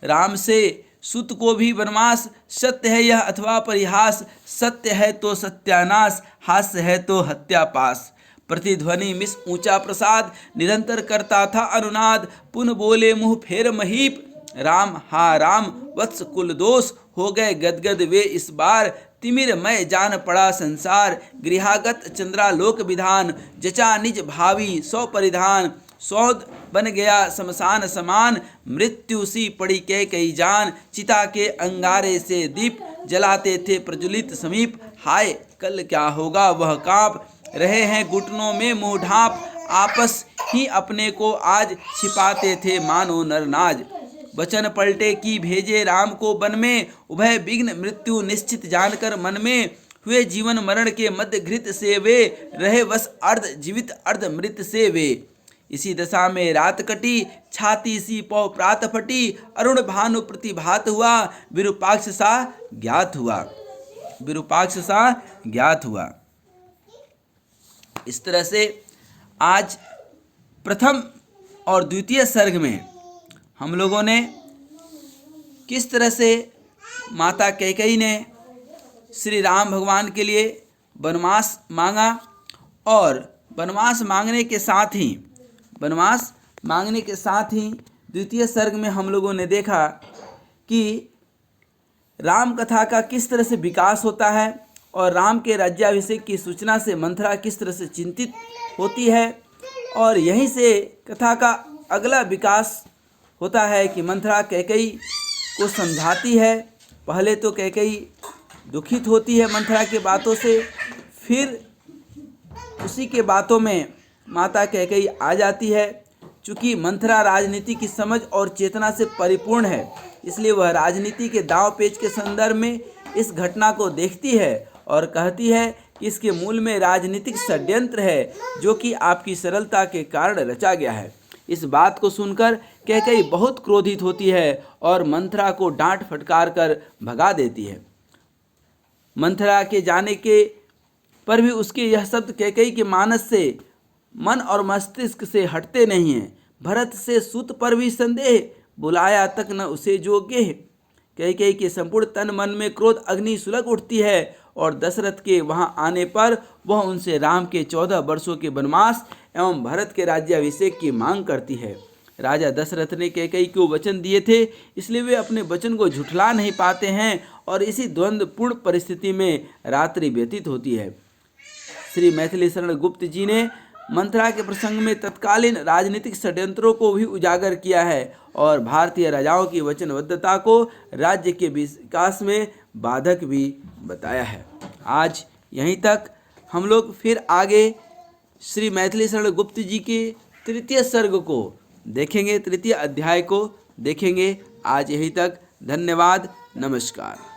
राम से सुत को भी वनवास, सत्य है यह अथवा परिहास। सत्य है तो सत्यानाश, हास्य है तो हत्या पास। प्रतिध्वनि मिस ऊंचा प्रसाद, निरंतर करता था अनुनाद। पुन बोले मुँह फेर महीप, राम हा राम वत्स कुल दोष। हो गए गदगद वे इस बार, तिमिर मैं जान पड़ा संसार। गृहागत चंद्रालोक विधान, जचा निज भावी 100 परिधान। सौद बन गया शमशान समान, मृत्यु सी पड़ी कई जान। चिता के अंगारे से दीप, जलाते थे प्रज्वलित समीप। हाय कल क्या होगा वह कांप, रहे हैं घुटनों में मुंह ढांप। आपस ही अपने को आज छिपाते थे मानो नरनाज। वचन पलटे की भेजे राम को वन में, उभय विघ्न मृत्यु निश्चित जानकर मन में। हुए जीवन मरण के मध्य घृत से वे, रहे बस अर्ध जीवित अर्ध मृत से वे। इसी दशा में रात कटी, छाती सी पौ प्रात फटी। अरुण भानु प्रतिभात हुआ, विरूपाक्ष सा ज्ञात हुआ। इस तरह से आज प्रथम और द्वितीय सर्ग में हम लोगों ने किस तरह से माता कैकेयी ने श्री राम भगवान के लिए वनवास मांगा, और वनवास मांगने के साथ ही द्वितीय सर्ग में हम लोगों ने देखा कि राम कथा का किस तरह से विकास होता है, और राम के राज्याभिषेक की सूचना से मंथरा किस तरह से चिंतित होती है। और यहीं से कथा का अगला विकास होता है कि मंथरा कैकेयी को समझाती है। पहले तो कैकेयी दुखित होती है मंथरा के बातों से, फिर उसी के बातों में माता कैकेयी आ जाती है। चूँकि मंथरा राजनीति की समझ और चेतना से परिपूर्ण है, इसलिए वह राजनीति के दांव पेच के संदर्भ में इस घटना को देखती है और कहती है कि इसके मूल में राजनीतिक षड्यंत्र है जो कि आपकी सरलता के कारण रचा गया है। इस बात को सुनकर कैकेयी बहुत क्रोधित होती है और मंथरा को डांट फटकार कर भगा देती है। मंथरा के जाने के पर भी उसके यह शब्द कैकेयी के मानस से, मन और मस्तिष्क से हटते नहीं हैं। भरत से सुत पर भी संदेह, बुलाया तक न उसे जोगे। कैकेयी के संपूर्ण तन मन में क्रोध अग्नि सुलग उठती है और दशरथ के वहां आने पर वह उनसे राम के 14 वर्षों के वनवास एवं भरत के राज्याभिषेक की मांग करती है। राजा दशरथ ने कैकेयी को वचन दिए थे, इसलिए वे अपने वचन को झुठला नहीं पाते हैं और इसी द्वंद्वपूर्ण परिस्थिति में रात्रि व्यतीत होती है। श्री मैथिली शरण गुप्त जी ने मंथरा के प्रसंग में तत्कालीन राजनीतिक षड्यंत्रों को भी उजागर किया है और भारतीय राजाओं की वचनबद्धता को राज्य के विकास में बाधक भी बताया है। आज यहीं तक, हम लोग फिर आगे श्री मैथिली शरण गुप्त जी के तृतीय सर्ग को देखेंगे, तृतीय अध्याय को देखेंगे। आज यहीं तक, धन्यवाद, नमस्कार।